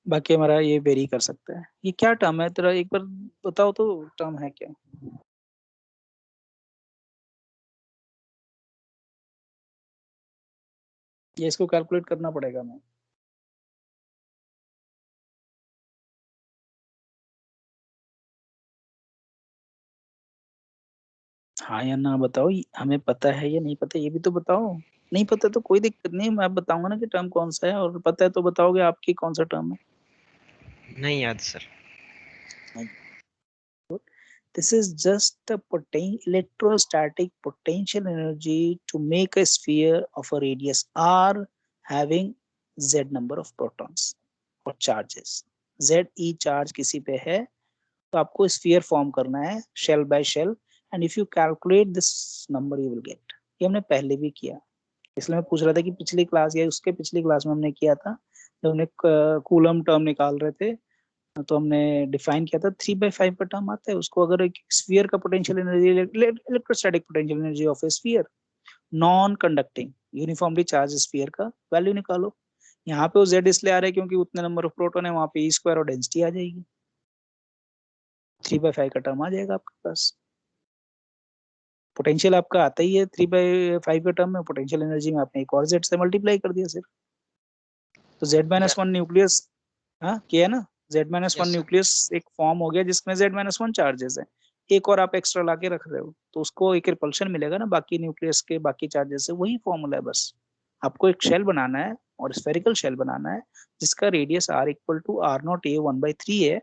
बाकी हमारा ये वेरी कर सकता है। ये क्या टर्म है तेरा, एक बार बताओ तो, टर्म है क्या? ये इसको कैलकुलेट करना पड़ेगा मैं। हाँ या ना बताओ, हमें पता है या नहीं पता, ये भी तो बताओ। नहीं पता तो कोई दिक्कत नहीं, मैं बताऊंगा ना कि टर्म कौन सा है, और पता है तो बताओगे आपकी कौन सा टर्म है। नहीं याद sir. This is just a electrostatic potential energy to make a sphere of a radius r having z number of protons or charges. Z e charge किसी पे है तो आपको स्फीयर फॉर्म करना है shell by shell, and if you calculate this number you will get. ये हमने पहले भी किया, इसलिए मैं पूछ रहा था कि पिछली क्लास या उसके पिछली क्लास में हमने किया था जब हमने कूलम टर्म निकाल रहे थे, तो हमने डिफाइन किया था 3/5 का टर्म आता है उसको, अगर एक स्फीयर का potential energy, electrostatic potential energy of A sphere non conducting uniformly charge sphere का वैल्यू निकालो। यहाँ पे वो z इसलिए आ रहा है क्योंकि उतने नंबर ऑफ प्रोटॉन है, वहां पे ई स्क्वायर और डेंसिटी आ जाएगी, 3/5 का टर्म आ जाएगा आपके पास। पोटेंशियल आपका आता ही है 3/5 के टर्म में, पोटेंशियल एनर्जी में आपने एक और z से मल्टीप्लाई कर दिया सिर्फ, तो z-1 न्यूक्लियस, हाँ किया है ना, z-1 न्यूक्लियस एक फॉर्म हो गया जिसमें z-1 चार्जेस है, एक और आप एक्स्ट्रा लाके रख रहे हो तो उसको एक रिपल्शन मिलेगा ना बाकी न्यूक्लियस के बाकी चार्जेस से, वही फॉर्मूला है बस। आपको एक शेल बनाना है और स्फेरिकल शेल बनाना है जिसका radius r equal to r0 a 1/3 है।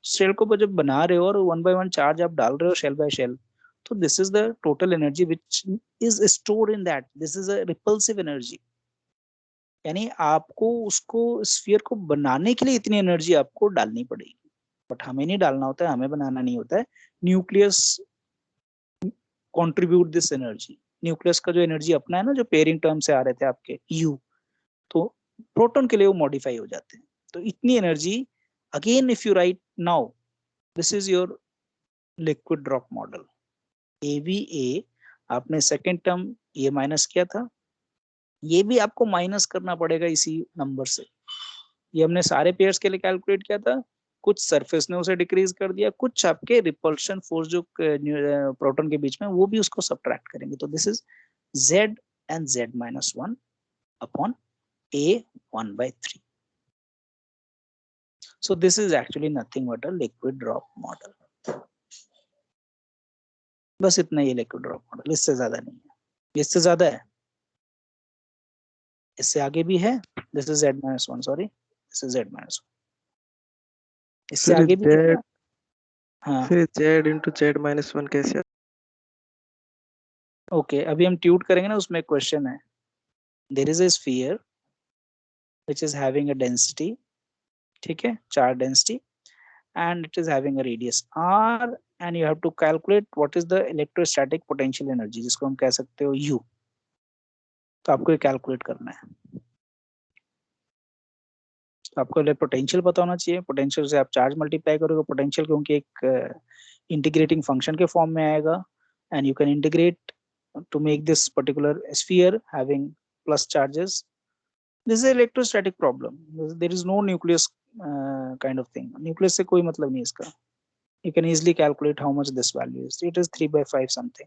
शेल को जब बना रहे हो और 1/1 चार्ज आप डाल रहे हो शेल बाय शेल, तो this is the total energy which is stored in that, this is a repulsive energy. यानी आपको उसको स्फीयर को बनाने के लिए इतनी एनर्जी आपको डालनी पड़ेगी, बट हमें नहीं डालना होता है, हमें बनाना नहीं होता है, nucleus contribute this energy. Nucleus का जो एनर्जी अपना है ना, जो पेयरिंग टर्म से आ रहे थे आपके यू, तो प्रोटॉन के लिए वो मॉडिफाई हो जाते हैं। तो इतनी energy, again if you right now, this is your liquid drop model AVA, आपने सेकेंड टर्म ये माइनस किया था, ये भी आपको माइनस करना पड़ेगा इसी नंबर से। ये हमने सारे पेयर्स के लिए कैलकुलेट किया था, कुछ सरफेस ने उसे डिक्रीज कर दिया, कुछ आपके रिपल्शन फोर्स जो प्रोटॉन के बीच में, वो भी उसको सब्ट्रैक्ट करेंगे। तो this is z and z-1 upon a 1/3. So this is actually nothing but a liquid drop model. बस इतना ही लिक्विड ड्रॉप मॉडल, इससे ज्यादा नहीं है। इससे ज्यादा है, इससे आगे भी है, this is z-1, sorry this is z-1, इससे फिर आगे भी है। z, हाँ फिर z into z-1 कैसे? ओके, अभी हम ट्यूट करेंगे ना, उसमें क्वेश्चन है, there is a sphere which is having a density, ठीक है, charge density, and it is having a radius r, and you have to calculate what is the electrostatic potential energy, जिसको हम कह सकते हो u। तो आपको ये कैलकुलेट करना है, तो आपको पोटेंशियल पता होना चाहिए, पोटेंशियल से आप चार्ज मल्टीप्लाई करोगे, पोटेंशियल क्योंकि एक इंटीग्रेटिंग फंक्शन के फॉर्म में आएगा, and you can integrate to make this particular sphere having plus charges. This is electrostatic problem, there is no nucleus kind of thing, nucleus से कोई मतलब नहीं इसका। You can easily calculate how much this value is. It is 3/5 something.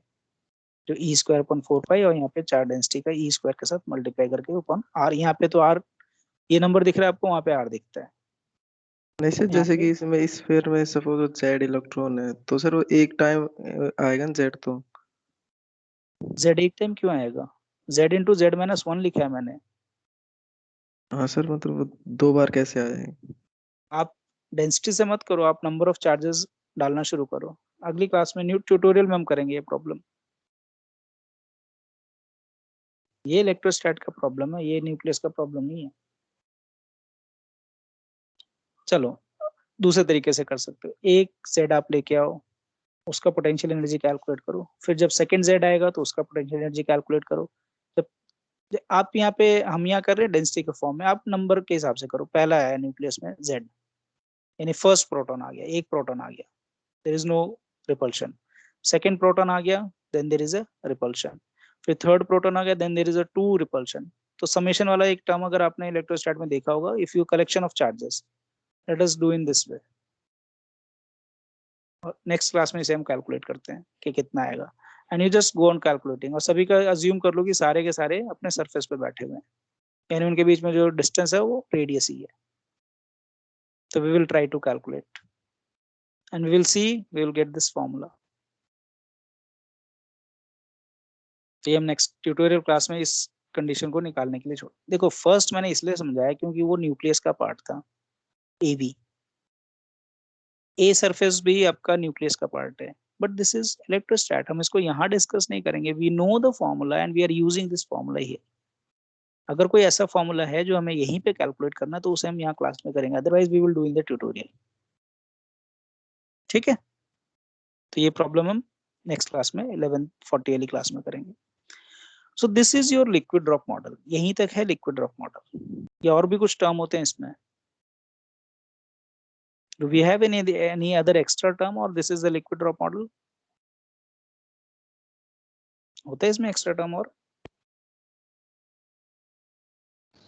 जो e square upon 4 pi, और यहाँ पे charge density का e square के साथ मल्टीप्लाई करके upon r, यहाँ पे तो r ये नंबर दिख रहा है आपको, वहाँ पे r दिखता है। नहीं सर, यहाँ जैसे पे कि इसमें इस स्फीयर में सपोज z इलेक्ट्रॉन है, तो सर वो एक टाइम आएगा ना z, तो z एक टाइम क्यों आएगा, z into z-1 लिखा है मैंने। हाँ सर, मतलब वो दो बार कैसे आएगा? आप डेंसिटी से मत करो, आप नंबर ऑफ चार्जेस डालना शुरू करो। अगली क्लास में न्यू ट्यूटोरियल में हम करेंगे ये प्रॉब्लम। ये इलेक्ट्रोस्टैट का प्रॉब्लम है, ये न्यूक्लियस का प्रॉब्लम नहीं है। चलो दूसरे तरीके से कर सकते हो, एक z आप लेके आओ, उसका पोटेंशियल एनर्जी कैलकुलेट करो, फिर जब सेकंड z आएगा तो उसका पोटेंशियल एनर्जी कैलकुलेट करो। जब आप यहाँ पे, हम यहाँ कर रहे हैं डेंसिटी के फॉर्म में, आप नंबर के हिसाब से करो। पहला है न्यूक्लियस में z, यानी फर्स्ट प्रोटॉन आ गया, एक प्रोटॉन आ गया, there is no repulsion. Second proton आ गया, then there is a repulsion. फिर थर्ड प्रोटॉन आ गया, then there is a 2 repulsion. तो समेशन वाला एक टर्म अगर आपने इलेक्ट्रोस्टैट में देखा होगा, if you collection of charges, let us do in this way. और नेक्स्ट क्लास में इसे हम कैलकुलेट करते हैं कि कितना आएगा, and you just go on calculating. और सभी का अज्यूम कर लो कि सारे के सारे अपने सरफेस पे बैठे हुए हैं, यानी उनके बीच में जो डिस्टेंस है वो रेडियस ही है। तो we will try to calculate and we will see, we will get this formula. तो ये हम नेक्स्ट ट्यूटोरियल क्लास में इस कंडीशन को निकालने के लिए छोड़। देखो फर्स्ट मैंने इसलिए समझाया क्योंकि वो न्यूक्लियस का पार्ट था, AB, ए सरफेस भी आपका न्यूक्लियस का पार्ट है, बट दिस इज इलेक्ट्रोस्टैट, हम इसको यहाँ डिस्कस नहीं करेंगे। We know the formula and we are using this formula here. अगर कोई ऐसा फॉर्मूला है जो हमें यहीं पे कैलकुलेट करना है तो उसे हम यहाँ क्लास में करेंगे, otherwise we will do in the tutorial. ठीक है, तो ये प्रॉब्लम हम नेक्स्ट क्लास में 11:40 वाली क्लास में करेंगे। So this is your liquid drop model, यहीं तक है लिक्विड ड्रॉप मॉडल। या और भी कुछ टर्म होते हैं इसमें? Do we have any other extra term or this is the liquid drop model? होता है इसमें एक्स्ट्रा टर्म और,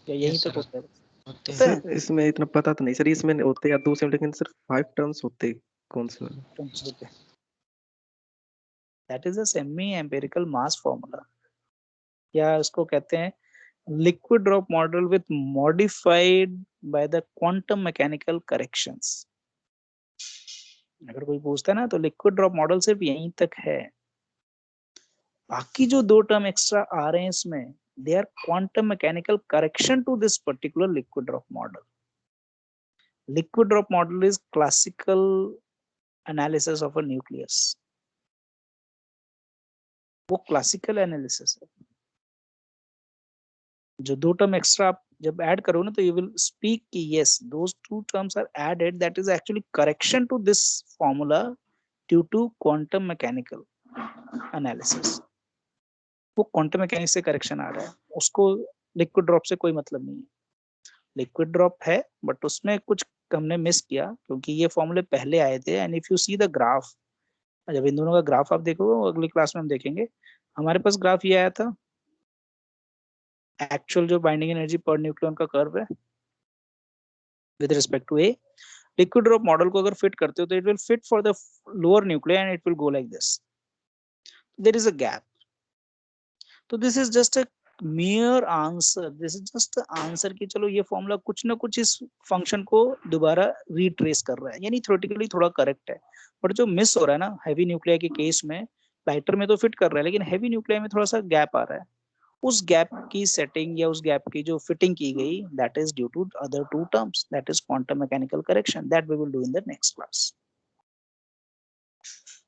या यहीं यस तक सर, होता है? होते होता हैं। है सर इसमें इतना पता तो नहीं सर, इसमें होते या दूसरे, लेकिन सिर्फ 5 टर्म्स होते कौन से वाले? टर्म्स होते हैं। That is a semi empirical mass formula, या इसको कहते हैं liquid drop model with modified by the quantum mechanical corrections। अगर कोई पूछता है ना तो लिक्विड ड्रॉप मॉडल सिर्फ यहीं तक है। बाकी जो दो टर्म एक्स्ट्रा आ रहे हैं इसमें, they are quantum mechanical correction to this particular liquid drop model. Liquid drop model is classical analysis of a nucleus, वो क्लासिकल एनालिसिस है। जो दो टर्म एक्स्ट्रा आप जब ऐड करो ना, तो यू विल स्पीक कि yes those two terms are added, that is actually correction to this formula due to quantum mechanical analysis. वो क्वांटम मैकेनिक्स से करेक्शन आ रहा है, उसको लिक्विड ड्रॉप से कोई मतलब नहीं है। लिक्विड ड्रॉप है बट उसमें कुछ हमने मिस किया, क्योंकि ये फॉर्मूले पहले आए थे। And if you see the graph, जब इन दोनों का ग्राफ आप देखोगे, अगली क्लास में हम देखेंगे, हमारे पास ग्राफ ये आया था, एक्चुअल जो बाइंडिंग एनर्जी पर न्यूक्लियन का कर्व है with respect to A. Liquid drop model को अगर फिट करते हो तो it will fit for the lower nuclear and it will go like this, there is a gap. तो this is just a mere answer, this is just answer कि चलो ये formula कुछ ना कुछ इस फंक्शन को दोबारा रिट्रेस कर रहा है, यानी थ्योरेटिकली थोड़ा करेक्ट है। बट जो मिस हो रहा है ना हैवी न्यूक्लियर के केस में, लाइटर में तो फिट कर रहा है, लेकिन हैवी न्यूक्लियर में थोड़ा सा गैप आ रहा है। उस गैप की सेटिंग या उस गैप की जो फिटिंग की गई, that is due to other two terms, that is quantum mechanical correction, that we will do in the next class.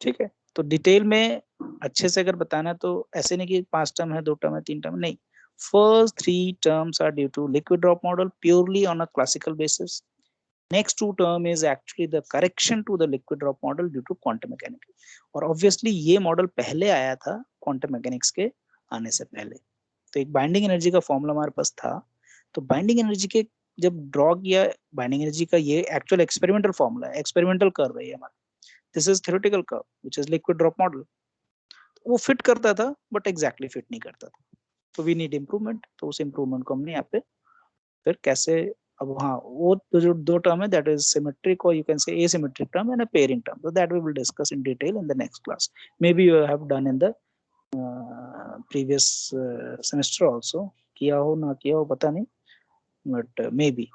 ठीक है, तो डिटेल में अच्छे से अगर बताना तो ऐसे नहीं कि 5 टर्म है, 2 टर्म है, 3 टर्म, नहीं। First 3 terms are due to liquid drop model purely on a classical basis. Next 2 term is actually the correction to the liquid drop model due to quantum mechanics. और obviously ये model पहले आया था quantum mechanics के आने से पहले। तो एक बाइंडिंग एनर्जी का फॉर्मूला हमारे पास था, तो बाइंडिंग एनर्जी के जब ड्रॉ किया बाइंडिंग एनर्जी का, ये एक्चुअल एक्सपेरिमेंटल फॉर्मूला है, एक्सपेरिमेंटल कर्व है ये हमारा। This is theoretical curve which is liquid drop model. वो फिट करता था बट एग्जैक्टली फिट नहीं करता था, तो वी नीड इम्प्रूवमेंट। तो उस इम्प्रूवमेंट को हमने यहाँ पे फिर कैसे, अब हाँ वो तो जो दो टर्म है, दैट इज सिमेट्रिक और यू कैन से asymmetric term and a pairing term, so that we will discuss in detail in the next class. Maybe you have done in the previous semester also, किया हो ना किया हो पता नहीं, but may be.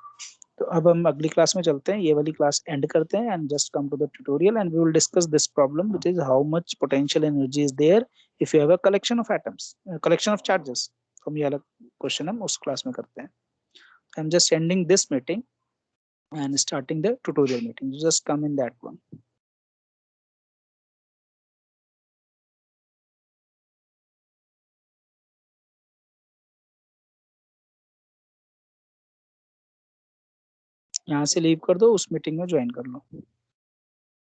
तो अब हम अगली क्लास में चलते हैं, ये वाली क्लास एंड करते हैं and just come to the tutorial and we will discuss this problem which is how much potential energy is there if you have a collection of atoms, collection of charges. हम ये अलग question हम उस class में करते हैं। I am just ending this meeting and starting the tutorial meeting. You just come in that one. यहाँ से लीव कर दो, उस मीटिंग में ज्वाइन कर लो।